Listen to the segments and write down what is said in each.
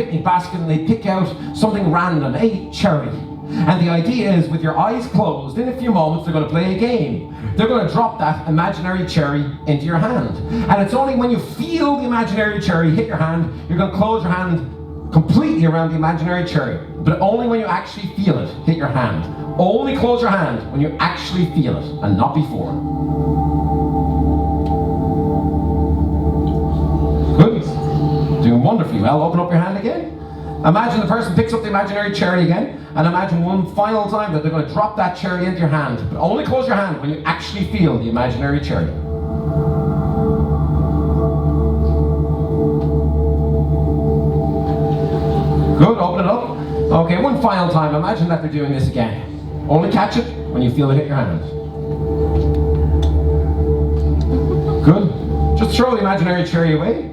picnic basket and they pick out something random, a cherry. And the idea is, with your eyes closed, in a few moments they're going to play a game. They're going to drop that imaginary cherry into your hand. And it's only when you feel the imaginary cherry hit your hand, you're going to close your hand completely around the imaginary cherry. But only when you actually feel it hit your hand. Only close your hand when you actually feel it, and not before. Good. Doing wonderfully well. Open up your hand again. Imagine the person picks up the imaginary cherry again, and imagine one final time that they're going to drop that cherry into your hand. But only close your hand when you actually feel the imaginary cherry. Good, open it up. Okay, one final time. Imagine that they're doing this again. Only catch it when you feel it hit your hand. Good. Just throw the imaginary cherry away.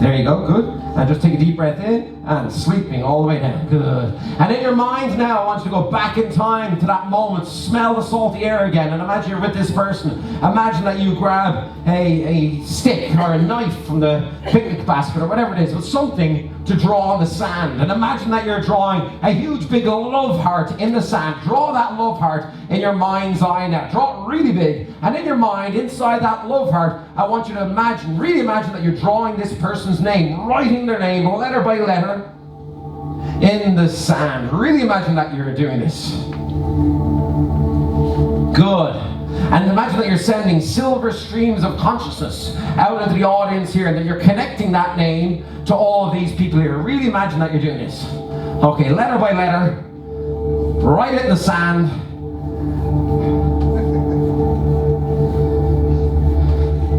There you go, good. And just take a deep breath in and sleeping all the way down. Good. And in your mind now, I want you to go back in time to that moment. Smell the salty air again, and imagine you're with this person. Imagine that you grab a stick or a knife from the picnic basket or whatever it is, with something to draw on the sand. And imagine that you're drawing a huge big love heart in the sand. Draw that love heart in your mind's eye now. Draw it really big. And in your mind, inside that love heart, I want you to imagine, really imagine that you're drawing this person's name, writing their name letter by letter in the sand. Really imagine that you're doing this. Good. And imagine that you're sending silver streams of consciousness out into the audience here, and that you're connecting that name to all of these people here. Really imagine that you're doing this. Okay, letter by letter, write it in the sand.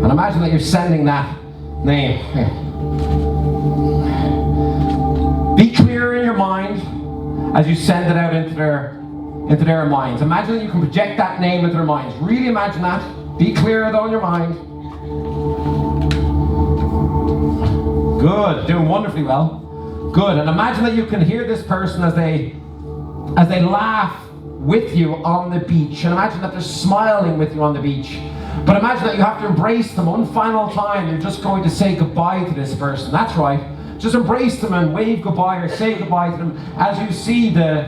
And imagine that you're sending that name. Be clear in your mind as you send it out into their minds. Imagine that you can project that name into their minds. Really imagine that. Be clear though in your mind. Good, doing wonderfully well. Good, and imagine that you can hear this person as they laugh with you on the beach. And imagine that they're smiling with you on the beach. But imagine that you have to embrace them one final time. You're just going to say goodbye to this person. That's right. Just embrace them and wave goodbye or say goodbye to them as you see the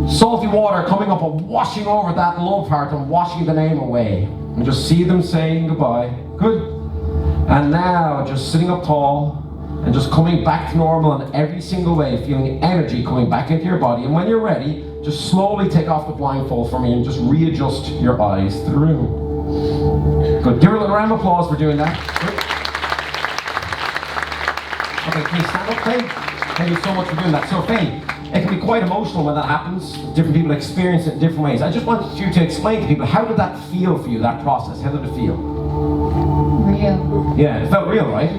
salty water coming up and washing over that love heart and washing the name away. And just see them saying goodbye. Good. And now just sitting up tall and just coming back to normal in every single way, feeling energy coming back into your body. And when you're ready, just slowly take off the blindfold for me and just readjust your eyes to the room. Good. Give her a little round of applause for doing that. Good. Okay, can you stand up, Faye? Thank you so much for doing that. So, Faye, it can be quite emotional when that happens. Different people experience it in different ways. I just wanted you to explain to people, how did that feel for you, that process? How did it feel? Real. Yeah, it felt real, right?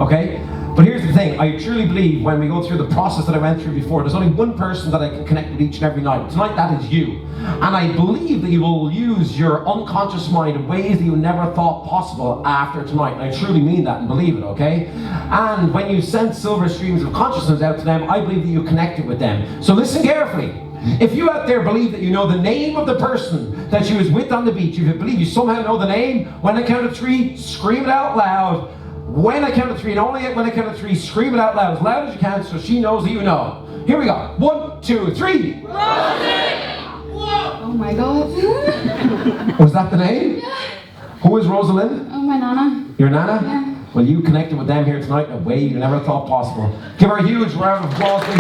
Okay. But here's the thing, I truly believe when we go through the process that I went through before, there's only one person that I can connect with each and every night. Tonight, that is you. And I believe that you will use your unconscious mind in ways that you never thought possible after tonight. And I truly mean that and believe it, okay? And when you send silver streams of consciousness out to them, I believe that you connected with them. So listen carefully. If you out there believe that you know the name of the person that you was with on the beach, if you believe you somehow know the name, when I count to 3, scream it out loud. When I count to 3, and only when I count to 3, scream it out loud as you can, so she knows that you know. Here we go. 1, 2, 3. Oh my God. Was that the name? Yeah. Who is Rosalind? Oh, my nana. Your nana? Yeah. Well, you connected with them here tonight in a way you never thought possible. Give her a huge round of applause, please.